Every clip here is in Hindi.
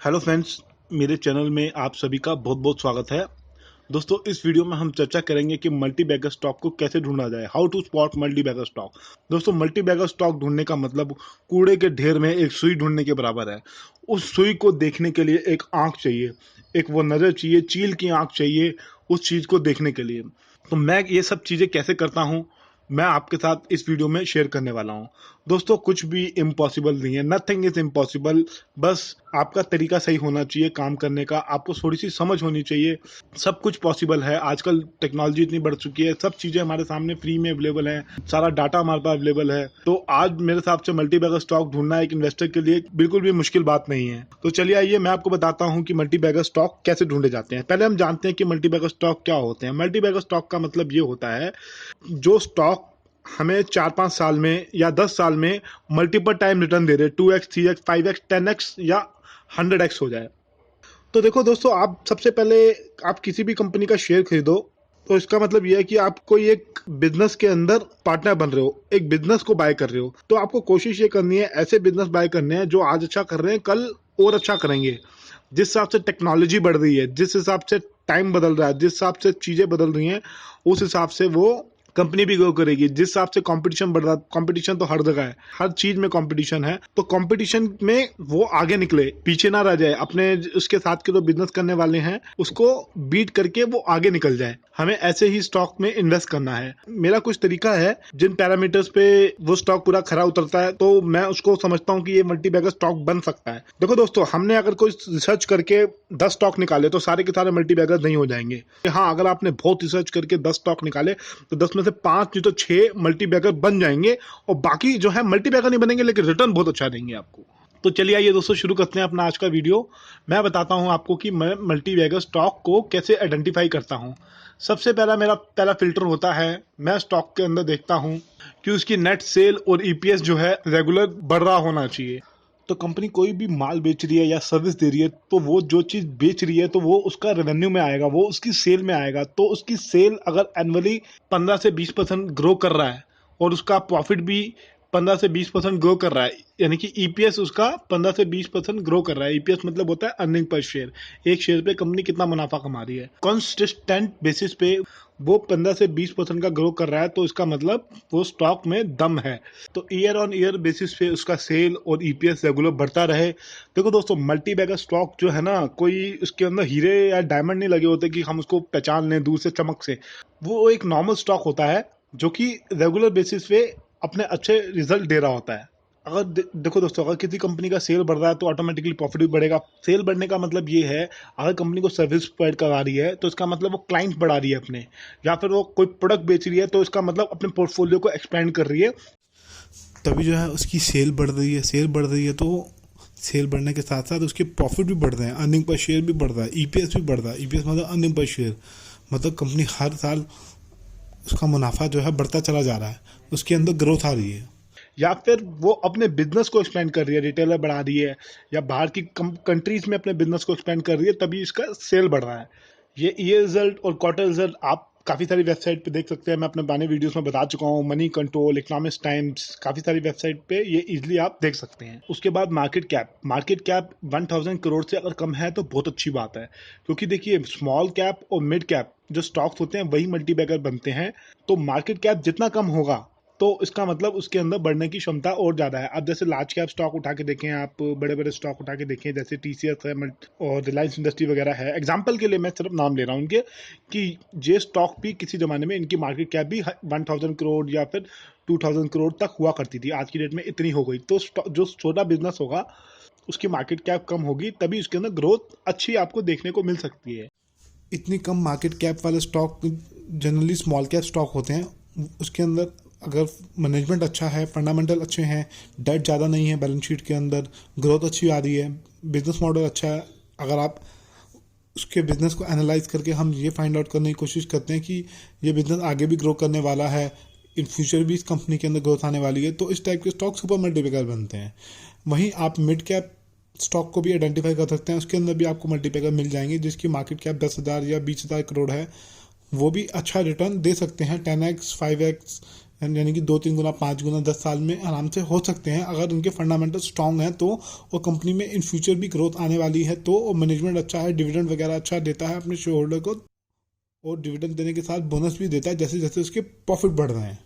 हेलो फ्रेंड्स, मेरे चैनल में आप सभी का बहुत बहुत स्वागत है। दोस्तों, इस वीडियो में हम चर्चा करेंगे कि मल्टी बैगर स्टॉक को कैसे ढूंढा जाए। How to spot multibagger stock. दोस्तों, मल्टी बैगर स्टॉक ढूंढने का मतलब कूड़े के ढेर में एक सुई ढूंढने के बराबर है। उस सुई को देखने के लिए एक आंख चाहिए, एक वो नज़र चाहिए, चील की आंख चाहिए उस चीज़ को देखने के लिए। तो मैं ये सब चीज़ें कैसे करता हूँ, मैं आपके साथ इस वीडियो में शेयर करने वाला हूँ। दोस्तों, कुछ भी इम्पॉसिबल नहीं है, नथिंग इज इम्पॉसिबल। बस आपका तरीका सही होना चाहिए काम करने का, आपको थोड़ी सी समझ होनी चाहिए। सब कुछ पॉसिबल है। आजकल टेक्नोलॉजी इतनी बढ़ चुकी है, सब चीज़ें हमारे सामने फ्री में अवेलेबल है, सारा डाटा हमारे पास अवेलेबल है। तो आज मेरे हिसाब से मल्टी बैगर स्टॉक ढूंढना एक इन्वेस्टर के लिए बिल्कुल भी मुश्किल बात नहीं है। तो चलिए आइए मैं आपको बताता हूँ कि मल्टी बैगर स्टॉक कैसे ढूंढे जाते हैं। पहले हम जानते हैं कि मल्टी बैगर स्टॉक क्या होते हैं। मल्टी बैगर स्टॉक का मतलब ये होता है जो स्टॉक हमें 4-5 साल में या 10 साल में मल्टीपल टाइम रिटर्न दे रहे, 2x 3x 5x 10x या 100x हो जाए। तो देखो दोस्तों, आप सबसे पहले आप किसी भी कंपनी का शेयर खरीदो तो इसका मतलब यह है कि आप कोई एक बिजनेस के अंदर पार्टनर बन रहे हो, एक बिजनेस को बाय कर रहे हो। तो आपको कोशिश ये करनी है, ऐसे बिजनेस बाय करने हैं जो आज अच्छा कर रहे हैं कल और अच्छा करेंगे। जिस हिसाब से टेक्नोलॉजी बढ़ रही है, जिस हिसाब से टाइम बदल रहा है, जिस हिसाब से चीज़ें बदल रही हैं, उस हिसाब से वो कंपनी भी ग्रो करेगी। जिस हिसाब से कंपटीशन बढ़ रहा है, कंपटीशन तो हर जगह है, हर चीज में कंपटीशन है। तो कंपटीशन में वो आगे निकले, पीछे ना रह जाए, अपने उसके साथ के जो बिजनेस करने वाले हैं उसको बीट करके वो आगे निकल जाए। हमें ऐसे ही स्टॉक में इन्वेस्ट करना है। मेरा कुछ तरीका है, जिन पैरामीटर्स पे वो स्टॉक पूरा खरा उतरता है तो मैं उसको समझता हूँ कि ये मल्टी बैगर स्टॉक बन सकता है। देखो दोस्तों, हमने अगर कोई रिसर्च करके 10 स्टॉक निकाले तो सारे के सारे मल्टी बैगर नहीं हो जाएंगे। हाँ, अगर आपने बहुत रिसर्च करके 10 स्टॉक निकाले तो 10 में से 5 नहीं तो 6 मल्टी बैगर बन जाएंगे, और बाकी जो है मल्टी बैगर नहीं बनेंगे लेकिन रिटर्न बहुत अच्छा देंगे आपको। तो चलिए आइए दोस्तों, शुरू करते हैं अपना आज का वीडियो। मैं बताता हूं आपको कि मैं मल्टी बैगर स्टॉक को कैसे आइडेंटिफाई करता हूं। सबसे पहला मेरा पहला फिल्टर होता है, मैं स्टॉक के अंदर देखता हूं कि उसकी नेट सेल और ईपीएस जो है रेगुलर बढ़ रहा होना चाहिए। तो कंपनी कोई भी माल बेच रही है या सर्विस दे रही है तो वो जो चीज़ बेच रही है तो वो उसका रेवेन्यू में आएगा, वो उसकी सेल में आएगा। तो उसकी सेल अगर एनुअली 15 से 20% ग्रो कर रहा है और उसका प्रॉफिट भी 15 से 20% ग्रो कर रहा है, यानी कि ईपीएस उसका 15 से 20% ग्रो कर रहा है। ईपीएस मतलब होता है अर्निंग पर शेयर, एक शेयर पे कंपनी कितना मुनाफा कमा रही है। कॉन्सिस्टेंट बेसिस पे वो 15 से 20% का ग्रो कर रहा है तो इसका मतलब वो स्टॉक में दम है। तो ईयर ऑन ईयर बेसिस पे उसका सेल और ईपीएस रेगुलर बढ़ता रहे। देखो दोस्तों, मल्टी बैगर स्टॉक जो है ना, कोई उसके अंदर हीरे या डायमंड नहीं लगे होते कि हम उसको पहचान लें दूर से चमक से। वो एक नॉर्मल स्टॉक होता है जो कि रेगुलर बेसिस पे अपने अच्छे रिजल्ट दे रहा होता है। अगर देखो दोस्तों, अगर किसी कंपनी का सेल बढ़ रहा है तो ऑटोमेटिकली प्रॉफिट भी बढ़ेगा। सेल बढ़ने का मतलब ये है, अगर कंपनी को सर्विस प्रोवाइड करवा रही है तो इसका मतलब वो क्लाइंट बढ़ा रही है अपने, या फिर वो कोई प्रोडक्ट बेच रही है तो इसका मतलब अपने पोर्टफोलियो को एक्सपेंड कर रही है। तभी जो है उसकी सेल बढ़ रही है। सेल बढ़ रही है तो सेल बढ़ने के साथ साथ उसके प्रॉफिट भी बढ़ रहे हैं, अर्निंग पर शेयर भी बढ़ रहा है, ईपीएस भी बढ़ रहा है। ईपीएस मतलब अर्निंग पर शेयर, मतलब कंपनी हर साल उसका मुनाफा जो है बढ़ता चला जा रहा है, उसके अंदर ग्रोथ आ रही है। या फिर वो अपने बिजनेस को एक्सपेंड कर रही है, रिटेलर बढ़ा रही है, या बाहर की कंट्रीज में अपने बिजनेस को एक्सपेंड कर रही है, तभी इसका सेल बढ़ रहा है। ये रिजल्ट और क्वार्टर रिजल्ट आप काफ़ी सारी वेबसाइट पे देख सकते हैं। मैं अपने पुराने वीडियोस में बता चुका हूँ, मनी कंट्रोल, इकोनॉमिक्स टाइम्स, काफ़ी सारी वेबसाइट पे ये इजीली आप देख सकते हैं। उसके बाद मार्केट कैप 1000 करोड़ से अगर कम है तो बहुत अच्छी बात है, क्योंकि देखिए स्मॉल कैप और मिड कैप जो स्टॉक्स होते हैं वही मल्टी बैगर बनते हैं। तो मार्केट कैप जितना कम होगा तो इसका मतलब उसके अंदर बढ़ने की क्षमता और ज़्यादा है। अब जैसे लार्ज कैप स्टॉक उठा के देखें, आप बड़े बड़े स्टॉक उठा के देखें, जैसे टीसीएस है और रिलायंस इंडस्ट्री वगैरह है। एग्जांपल के लिए मैं सिर्फ नाम ले रहा हूँ उनके, कि ये स्टॉक भी किसी ज़माने में इनकी मार्केट कैप भी 1000 करोड़ या फिर 2000 करोड़ तक हुआ करती थी। आज की डेट में इतनी हो गई। तो जो छोटा बिजनेस होगा उसकी मार्केट कैप कम होगी, तभी उसके अंदर ग्रोथ अच्छी आपको देखने को मिल सकती है। इतनी कम मार्केट कैप वाले stock generally small cap stock होते हैं। उसके अंदर अगर मैनेजमेंट अच्छा है, फंडामेंटल अच्छे हैं, डेट ज़्यादा नहीं है बैलेंस शीट के अंदर, ग्रोथ अच्छी आ रही है, बिजनेस मॉडल अच्छा है, अगर आप उसके बिजनेस को एनालाइज करके हम ये फाइंड आउट करने की कोशिश करते हैं कि ये बिजनेस आगे भी ग्रो करने वाला है, इन फ्यूचर भी इस कंपनी के अंदर ग्रोथ आने वाली है, तो इस टाइप के स्टॉक सुपर मल्टीपैकर बनते हैं। वहीं आप मिड कैप स्टॉक को भी आइडेंटिफाई कर सकते हैं, उसके अंदर भी आपको मल्टीपैकर मिल जाएंगे जिसकी मार्केट कैप 10,000 या 20,000 करोड़ है। वो भी अच्छा रिटर्न दे सकते हैं, 10x 5x यानी कि 2-3 गुना 5 गुना 10 साल में आराम से हो सकते हैं अगर उनके फंडामेंटल स्ट्रांग हैं तो। और कंपनी में इन फ्यूचर भी ग्रोथ आने वाली है तो, और मैनेजमेंट अच्छा है, डिविडेंड वगैरह अच्छा देता है अपने शेयर होल्डर को, और डिविडेंड देने के साथ बोनस भी देता है जैसे जैसे उसके प्रॉफिट बढ़ रहे हैं।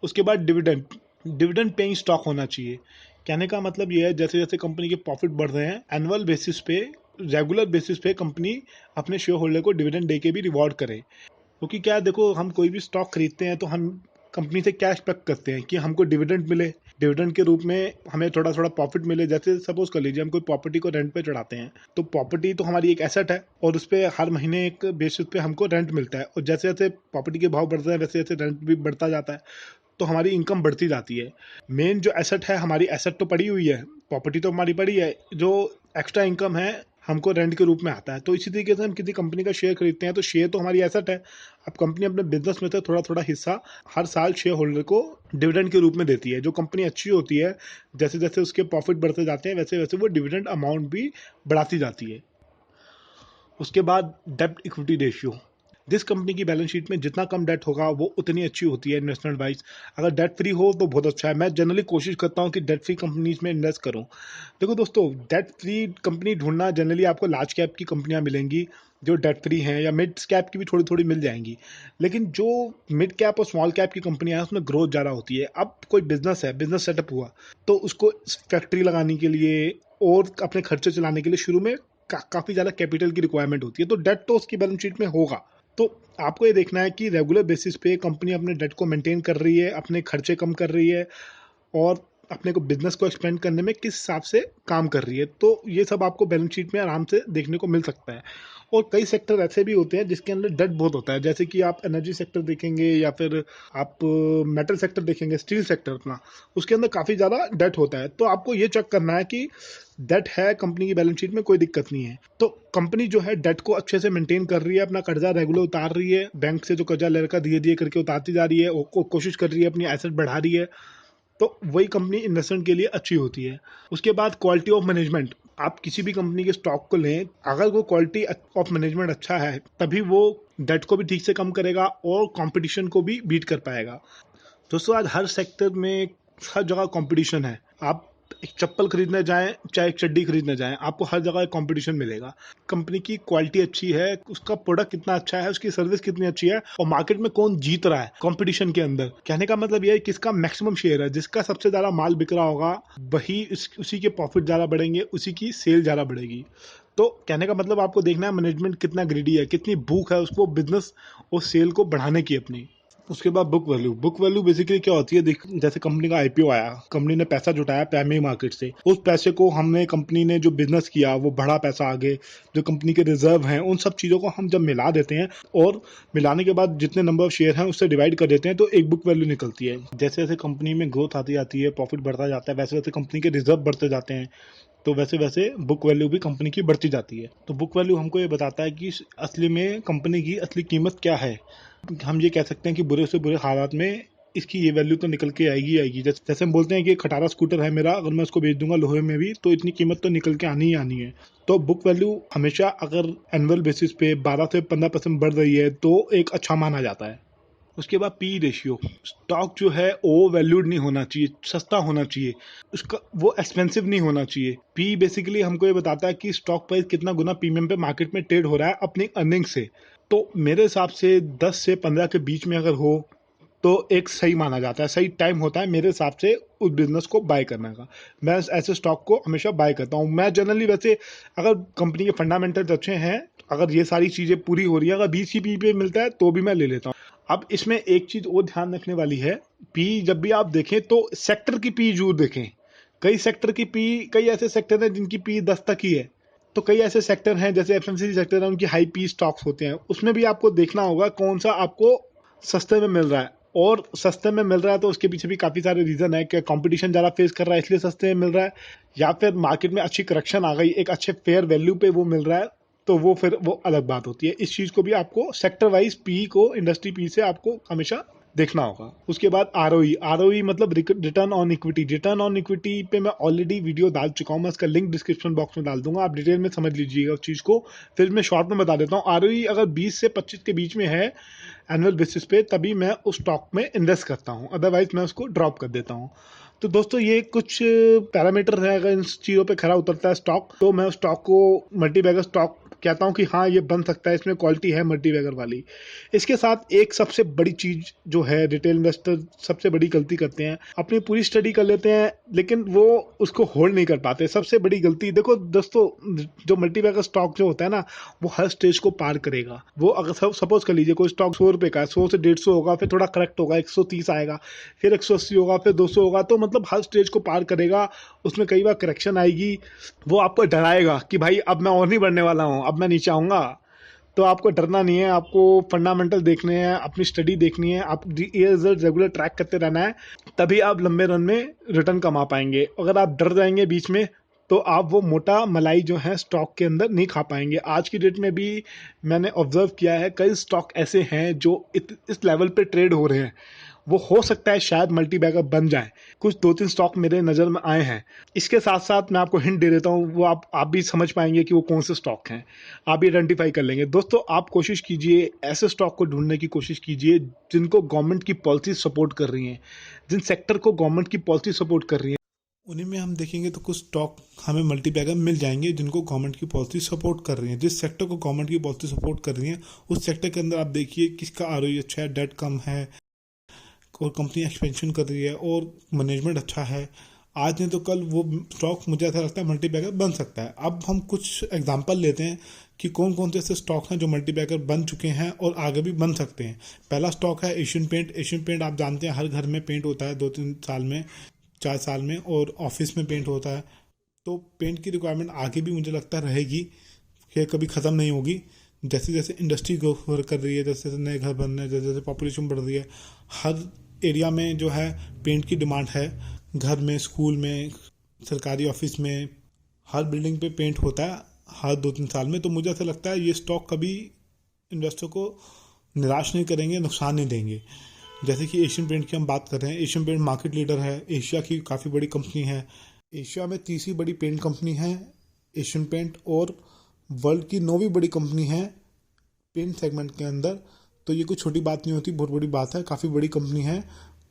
उसके बाद डिविडेंड, डिविडेंड पेइंग स्टॉक होना चाहिए। कहने का मतलब ये है जैसे जैसे कंपनी के प्रॉफिट बढ़ रहे हैं, एनुअल बेसिस पे, रेगुलर बेसिस पे कंपनी अपने शेयर होल्डर को डिविडेंड दे के भी रिवॉर्ड करे। क्योंकि क्या है, देखो हम कोई भी स्टॉक खरीदते हैं तो हम कंपनी से क्या एक्सपेक्ट करते हैं कि हमको डिविडेंड मिले, डिविडेंड के रूप में हमें थोड़ा थोड़ा प्रॉफिट मिले। जैसे सपोज कर लीजिए हम कोई प्रॉपर्टी को रेंट पे चढ़ाते हैं, तो प्रॉपर्टी तो हमारी एक एसेट है और उस पर हर महीने एक बेसिस पे हमको रेंट मिलता है, और जैसे जैसे प्रॉपर्टी के भाव बढ़ते हैं वैसे वैसे रेंट भी बढ़ता जाता है, तो हमारी इनकम बढ़ती जाती है। मेन जो एसेट है, हमारी एसेट तो पड़ी हुई है, प्रॉपर्टी तो हमारी पड़ी है, जो एक्स्ट्रा इनकम है हमको रेंट के रूप में आता है। तो इसी तरीके से हम किसी कंपनी का शेयर खरीदते हैं तो शेयर तो हमारी एसेट है। अब कंपनी अपने बिजनेस में से थोड़ा थोड़ा हिस्सा हर साल शेयर होल्डर को डिविडेंड के रूप में देती है। जो कंपनी अच्छी होती है, जैसे जैसे उसके प्रॉफिट बढ़ते जाते हैं वैसे वैसे वो डिविडेंड अमाउंट भी बढ़ाती जाती है। उसके बाद डेब्ट इक्विटी रेशियो, जिस कंपनी की बैलेंस शीट में जितना कम डेट होगा वो उतनी अच्छी होती है इन्वेस्टमेंट वाइज। अगर डेट फ्री हो तो बहुत अच्छा है। मैं जनरली कोशिश करता हूँ कि डेट फ्री कंपनीज में इन्वेस्ट करूँ। देखो दोस्तों, डेट फ्री कंपनी ढूंढना, जनरली आपको लार्ज कैप की कंपनियां मिलेंगी जो डेट फ्री हैं, या मिड कैप की भी थोड़ी थोड़ी मिल जाएंगी। लेकिन जो मिड कैप और स्मॉल कैप की कंपनियां हैं उसमें ग्रोथ ज़्यादा होती है। अब कोई बिजनेस है, बिजनेस सेटअप हुआ, तो उसको फैक्ट्री लगाने के लिए और अपने खर्चे चलाने के लिए शुरू में काफ़ी ज़्यादा कैपिटल की रिक्वायरमेंट होती है, तो डेट तो उसकी बैलेंस शीट में होगा। तो आपको ये देखना है कि रेगुलर बेसिस पे कंपनी अपने डेट को मेंटेन कर रही है, अपने खर्चे कम कर रही है, और अपने को बिजनेस को एक्सपेंड करने में किस हिसाब से काम कर रही है। तो ये सब आपको बैलेंस शीट में आराम से देखने को मिल सकता है। और कई सेक्टर ऐसे भी होते हैं जिसके अंदर डेट बहुत होता है, जैसे कि आप एनर्जी सेक्टर देखेंगे या फिर आप मेटल सेक्टर देखेंगे, स्टील सेक्टर अपना, उसके अंदर काफ़ी ज़्यादा डेट होता है। तो आपको ये चेक करना है कि डेट है कंपनी की बैलेंस शीट में, कोई दिक्कत नहीं है। तो कंपनी जो है डेट को अच्छे से मेंटेन कर रही है, अपना कर्जा रेगुलर उतार रही है, बैंक से जो कर्जा ले रखा धीरे धीरे करके उतारती जा रही है, वो कोशिश कर रही है अपनी एसेट बढ़ा रही है, तो वही कंपनी इन्वेस्टमेंट के लिए अच्छी होती है। उसके बाद क्वालिटी ऑफ मैनेजमेंट, आप किसी भी कंपनी के स्टॉक को लें, अगर वो क्वालिटी ऑफ मैनेजमेंट अच्छा है तभी वो डेट को भी ठीक से कम करेगा और कंपटीशन को भी बीट कर पाएगा। दोस्तों, आज हर सेक्टर में हर जगह कंपटीशन है। आप एक चप्पल खरीदने जाएं चाहे एक चड्डी खरीदने जाएं, आपको हर जगह एक कंपटीशन मिलेगा। कंपनी की क्वालिटी अच्छी है, उसका प्रोडक्ट कितना अच्छा है, उसकी सर्विस कितनी अच्छी है, और मार्केट में कौन जीत रहा है कंपटीशन के अंदर। कहने का मतलब यह है किसका मैक्सिमम शेयर है, जिसका सबसे ज़्यादा माल बिक रहा होगा वही उसी के प्रॉफिट ज़्यादा बढ़ेंगे, उसी की सेल ज़्यादा बढ़ेगी। तो कहने का मतलब आपको देखना है मैनेजमेंट कितना ग्रीडी है, कितनी भूख है उसको बिजनेस और सेल को बढ़ाने की अपनी। उसके बाद book value, book value basically क्या होती है, देख जैसे कंपनी का आईपीओ आया, कंपनी ने पैसा जुटाया प्राइमरी मार्केट से, उस पैसे को हमने कंपनी ने जो बिजनेस किया वो बढ़ा पैसा आगे, जो कंपनी के रिजर्व हैं उन सब चीज़ों को हम जब मिला देते हैं और मिलाने के बाद जितने नंबर ऑफ शेयर हैं उससे डिवाइड कर देते हैं तो एक बुक वैल्यू निकलती है। जैसे जैसे कंपनी में ग्रोथ आती जाती है, प्रॉफिट बढ़ता जाता है, वैसे वैसे कंपनी के रिजर्व बढ़ते जाते हैं, तो वैसे वैसे बुक वैल्यू भी कंपनी की बढ़ती जाती है। तो बुक वैल्यू हमको ये बताता है कि असली में कंपनी की असली कीमत क्या है। हम ये कह सकते हैं कि बुरे से बुरे हालात में इसकी ये वैल्यू तो निकल के आएगी आएगी। जैसे हम बोलते हैं कि खटारा स्कूटर है मेरा, अगर मैं उसको बेच दूंगा लोहे में भी तो इतनी कीमत तो निकल के आनी ही आनी है। तो बुक वैल्यू हमेशा अगर एनुअल बेसिस पे 12 से 15% बढ़ रही है तो एक अच्छा माना जाता है। उसके बाद पी रेशियो, स्टॉक जो है ओवर वैल्यूड नहीं होना चाहिए, सस्ता होना चाहिए, उसका वो एक्सपेंसिव नहीं होना चाहिए। पी बेसिकली हमको ये बताता है कि स्टॉक प्राइस कितना गुना प्रीमियम पे मार्केट में ट्रेड हो रहा है अपनी अर्निंग से। तो मेरे हिसाब से 10 से 15 के बीच में अगर हो तो एक सही माना जाता है, सही टाइम होता है मेरे हिसाब से उस बिजनेस को बाय करने का। मैं ऐसे स्टॉक को हमेशा बाय करता हूँ। मैं जनरली वैसे अगर कंपनी के फंडामेंटल्स अच्छे हैं, अगर ये सारी चीज़ें पूरी हो रही है, अगर 20 की पी पे मिलता है तो भी मैं ले लेता हूँ। अब इसमें एक चीज़ और ध्यान रखने वाली है, पी जब भी आप देखें तो सेक्टर की पी जरूर देखें। कई सेक्टर की पी, कई ऐसे सेक्टर हैं जिनकी पी 10 तक ही है, तो कई ऐसे सेक्टर हैं जैसे एफएमसीजी सेक्टर है, उनकी हाई पी स्टॉक्स होते हैं, उसमें भी आपको देखना होगा कौन सा आपको सस्ते में मिल रहा है। और सस्ते में मिल रहा है तो उसके पीछे भी काफ़ी सारे रीज़न है कि कंपटीशन ज़्यादा फेस कर रहा है इसलिए सस्ते में मिल रहा है, या फिर मार्केट में अच्छी करेक्शन आ गई, एक अच्छे फेयर वैल्यू पे वो मिल रहा है, तो वो फिर वो अलग बात होती है। इस चीज़ को भी आपको सेक्टर वाइज पी को, इंडस्ट्री पी से आपको हमेशा देखना होगा। उसके बाद आरओई मतलब return on equity. Return on equity पे मैं ऑलरेडी वीडियो डाल चुका हूँ, मैं इसका लिंक डिस्क्रिप्शन बॉक्स में डाल दूंगा, आप डिटेल में समझ लीजिएगा उस चीज़ को। फिर मैं शॉर्ट में बता देता हूँ, आरओई अगर 20 से 25 के बीच में है एनुअल बेसिस पे, तभी मैं उस स्टॉक में इन्वेस्ट करता हूँ, अदरवाइज मैं उसको ड्रॉप कर देता हूँ। तो दोस्तों ये कुछ पैरामीटर है, अगर इन चीज़ों पे खरा उतरता है स्टॉक, तो मैं उस स्टॉक को मल्टी बैगर स्टॉक कहता हूँ कि हाँ ये बन सकता है, इसमें क्वालिटी है मल्टी बैगर वाली। इसके साथ एक सबसे बड़ी चीज़ जो है, रिटेल इन्वेस्टर सबसे बड़ी गलती करते हैं, अपनी पूरी स्टडी कर लेते हैं लेकिन वो उसको होल्ड नहीं कर पाते। सबसे बड़ी गलती देखो दोस्तों, जो मल्टी बैगर स्टॉक जो होता है ना, वो हर स्टेज को पार करेगा। वो अगर सपोज कर लीजिए कोई स्टॉक 100 रुपये का है, 100 से 150 होगा, फिर थोड़ा करेक्ट होगा, 130 आएगा, फिर 180 होगा, फिर 200 होगा, तो मतलब हर स्टेज को पार करेगा। उसमें कई बार करेक्शन आएगी, वो आपको डराएगा कि भाई अब मैं और नहीं बढ़ने वाला हूँ, अब मैं नीचे आऊँगा। तो आपको डरना नहीं है, आपको फंडामेंटल देखने हैं, अपनी स्टडी देखनी है, आप ये रिजल्ट रेगुलर ट्रैक करते रहना है, तभी आप लंबे रन में रिटर्न कमा पाएंगे। अगर आप डर जाएंगे बीच में, तो आप वो मोटा मलाई जो है स्टॉक के अंदर नहीं खा पाएंगे। आज की डेट में भी मैंने ऑब्जर्व किया है, कई स्टॉक ऐसे हैं जो इस लेवल पे ट्रेड हो रहे हैं, वो हो सकता है शायद मल्टी बैगर बन जाए। कुछ 2-3 स्टॉक मेरे नज़र में आए हैं। इसके साथ साथ मैं आपको हिंट दे देता हूँ, वो आप भी समझ पाएंगे कि वो कौन से स्टॉक हैं, आप भी आइडेंटिफाई कर लेंगे। दोस्तों आप कोशिश कीजिए, ऐसे स्टॉक को ढूंढने की कोशिश कीजिए जिनको गवर्नमेंट की पॉलिसी सपोर्ट कर रही हैं, जिन सेक्टर को गवर्नमेंट की पॉलिसी सपोर्ट कर रही है। उन्हीं में हम देखेंगे तो कुछ स्टॉक हमें मल्टी बैगर मिल जाएंगे जिनको गवर्नमेंट की पॉलिसी सपोर्ट कर रही है। जिस सेक्टर को गवर्नमेंट की पॉलिसी सपोर्ट कर रही है, उस सेक्टर के अंदर आप देखिए किसका आरओई अच्छा है, डेट कम है, और कंपनी एक्सपेंशन कर रही है, और मैनेजमेंट अच्छा है। आज नहीं तो कल वो स्टॉक मुझे ऐसा लगता है मल्टी बैगर बन सकता है। अब हम कुछ एग्जांपल लेते हैं कि कौन कौन से ऐसे स्टॉक हैं जो मल्टी बैगर बन चुके हैं और आगे भी बन सकते हैं। पहला स्टॉक है एशियन पेंट। एशियन पेंट आप जानते हैं हर घर में पेंट होता है 2-3 साल में, 4 साल में, और ऑफिस में पेंट होता है। तो पेंट की रिक्वायरमेंट आगे भी मुझे लगता है रहेगी, कि कभी ख़त्म नहीं होगी। जैसे जैसे इंडस्ट्री ग्रो कर रही है, जैसे जैसे नए घर बन रहे हैं, जैसे जैसे पॉपुलेशन बढ़ रही है, हर एरिया में जो है पेंट की डिमांड है। घर में, स्कूल में, सरकारी ऑफिस में, हर बिल्डिंग पे पेंट होता है हर 2-3 साल में। तो मुझे ऐसा लगता है ये स्टॉक कभी इन्वेस्टर को निराश नहीं करेंगे, नुकसान नहीं देंगे। जैसे कि एशियन पेंट की हम बात कर रहे हैं, एशियन पेंट मार्केट लीडर है, एशिया की काफ़ी बड़ी कंपनी है, एशिया में तीसरी बड़ी पेंट कंपनी है एशियन पेंट, और वर्ल्ड की 9वीं बड़ी कंपनी है पेंट सेगमेंट के अंदर। तो ये कोई छोटी बात नहीं होती, बहुत बड़ी बात है, काफ़ी बड़ी कंपनी है,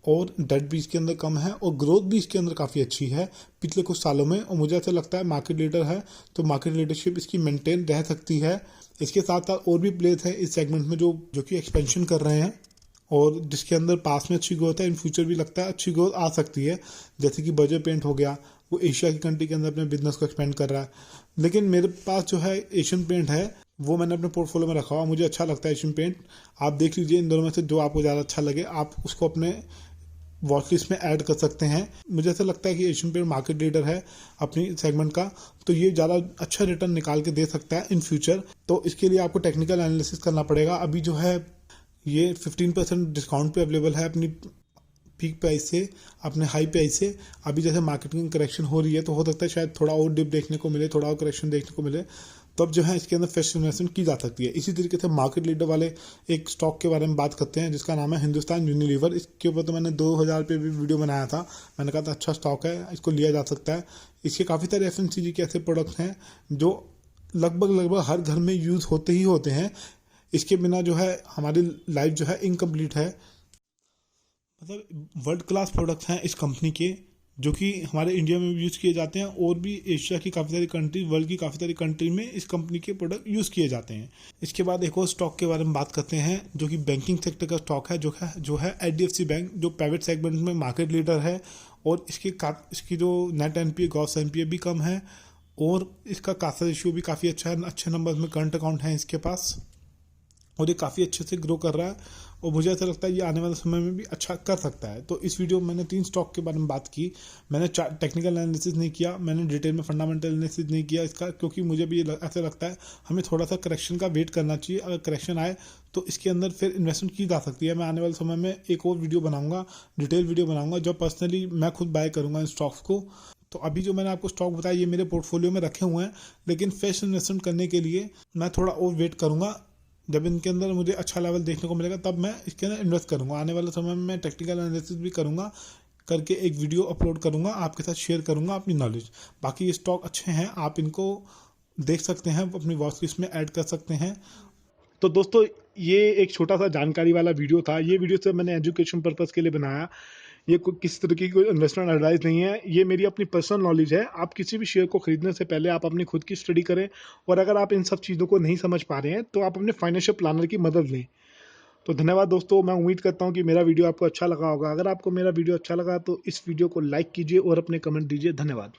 और डेट भी इसके अंदर कम है, और ग्रोथ भी इसके अंदर काफ़ी अच्छी है पिछले कुछ सालों में। और मुझे ऐसा लगता है मार्केट लीडर है तो मार्केट लीडरशिप इसकी मेंटेन रह सकती है। इसके साथ साथ और भी प्लेयर्स हैं इस सेगमेंट में जो कि एक्सपेंशन कर रहे हैं, और जिसके अंदर पास में अच्छी ग्रोथ है, इन फ्यूचर भी लगता है अच्छी ग्रोथ आ सकती है। जैसे कि बर्जर पेंट हो गया, वो एशिया की कंट्री के अंदर अपने बिजनेस को एक्सपेंड कर रहा है। लेकिन मेरे पास जो है एशियन पेंट है, वो मैंने अपने पोर्टफोलियो में रखा हुआ, मुझे अच्छा लगता है एशियन पेंट। आप देख लीजिए इन दोनों में से जो आपको ज़्यादा अच्छा लगे, आप उसको अपने वॉच लिस्ट में ऐड कर सकते हैं। मुझे ऐसा लगता है कि एशियन पेंट मार्केट लीडर है अपनी सेगमेंट का, तो ये ज़्यादा अच्छा रिटर्न निकाल के दे सकता है इन फ्यूचर। तो इसके लिए आपको टेक्निकल एनालिसिस करना पड़ेगा। अभी जो है ये 15% डिस्काउंट पे अवेलेबल है अपनी पीक प्राइस से, अपने हाई प्राइस से। अभी जैसे मार्केटिंग करेक्शन हो रही है, तो हो सकता है शायद थोड़ा और डिप देखने को मिले, थोड़ा और करेक्शन देखने को मिले, तब जो है इसके अंदर फ्रेश इन्वेस्टमेंट की जा सकती है। इसी तरीके से मार्केट लीडर वाले एक स्टॉक के बारे में बात करते हैं जिसका नाम है हिंदुस्तान यूनिलीवर। इसके ऊपर तो मैंने 2000 पे भी वीडियो बनाया था, मैंने कहा था अच्छा स्टॉक है, इसको लिया जा सकता है। इसके काफ़ी सारे FMCG के ऐसे प्रोडक्ट्स हैं जो लगभग हर घर में यूज़ होते ही होते हैं। इसके बिना जो है हमारी लाइफ जो है इनकम्प्लीट है। मतलब वर्ल्ड क्लास प्रोडक्ट्स हैं इस कंपनी के, जो कि हमारे इंडिया में भी यूज़ किए जाते हैं, और भी एशिया की काफ़ी सारी कंट्री, वर्ल्ड की काफ़ी सारी कंट्री में इस कंपनी के प्रोडक्ट यूज़ किए जाते हैं। इसके बाद एक और स्टॉक के बारे में बात करते हैं जो कि बैंकिंग सेक्टर का स्टॉक है, जो है HDFC बैंक, जो प्राइवेट सेगमेंट में मार्केट लीडर है। और इसकी जो नेट NPA ग्रॉस NPA भी कम है, और इसका कासा रेशियो भी काफ़ी अच्छा है, अच्छे नंबर में करंट अकाउंट है इसके पास, और ये काफ़ी अच्छे से ग्रो कर रहा है। और मुझे ऐसा लगता है ये आने वाले समय में भी अच्छा कर सकता है। तो इस वीडियो में मैंने 3 स्टॉक के बारे में बात की। मैंने टेक्निकल एनालिसिस नहीं किया, मैंने डिटेल में फंडामेंटल एनालिसिस नहीं किया इसका, क्योंकि मुझे भी ऐसा लगता है हमें थोड़ा सा करेक्शन का वेट करना चाहिए। अगर करेक्शन आए तो इसके अंदर फिर इन्वेस्टमेंट की जा सकती है। मैं आने वाले समय में एक और वीडियो बनाऊँगा, डिटेल वीडियो बनाऊँगा, जब पर्सनली मैं खुद बाय करूँगा इन स्टॉक्स को। तो अभी जो मैंने आपको स्टॉक बताया ये मेरे पोर्टफोलियो में रखे हुए हैं, लेकिन फ्रेश इन्वेस्टमेंट करने के लिए मैं थोड़ा और वेट करूँगा। जब इनके अंदर मुझे अच्छा लेवल देखने को मिलेगा तब मैं इसके अंदर इन्वेस्ट करूँगा। आने वाले समय में मैं टेक्निकल एनालिसिस भी करूँगा, करके एक वीडियो अपलोड करूँगा, आपके साथ शेयर करूँगा अपनी नॉलेज। बाकी ये स्टॉक अच्छे हैं, आप इनको देख सकते हैं, अपनी वॉच लिस्ट में ऐड कर सकते हैं। तो दोस्तों ये एक छोटा सा जानकारी वाला वीडियो था। ये वीडियो सिर्फ मैंने एजुकेशन पर्पज़ के लिए बनाया। ये कोई किस तरह की कोई इन्वेस्टमेंट एडवाइस नहीं है, ये मेरी अपनी पर्सनल नॉलेज है। आप किसी भी शेयर को खरीदने से पहले आप अपनी खुद की स्टडी करें, और अगर आप इन सब चीज़ों को नहीं समझ पा रहे हैं तो आप अपने फाइनेंशियल प्लानर की मदद लें। तो धन्यवाद दोस्तों, मैं उम्मीद करता हूँ कि मेरा वीडियो आपको अच्छा लगा होगा। अगर आपको मेरा वीडियो अच्छा लगा तो इस वीडियो को लाइक कीजिए और अपने कमेंट दीजिए। धन्यवाद।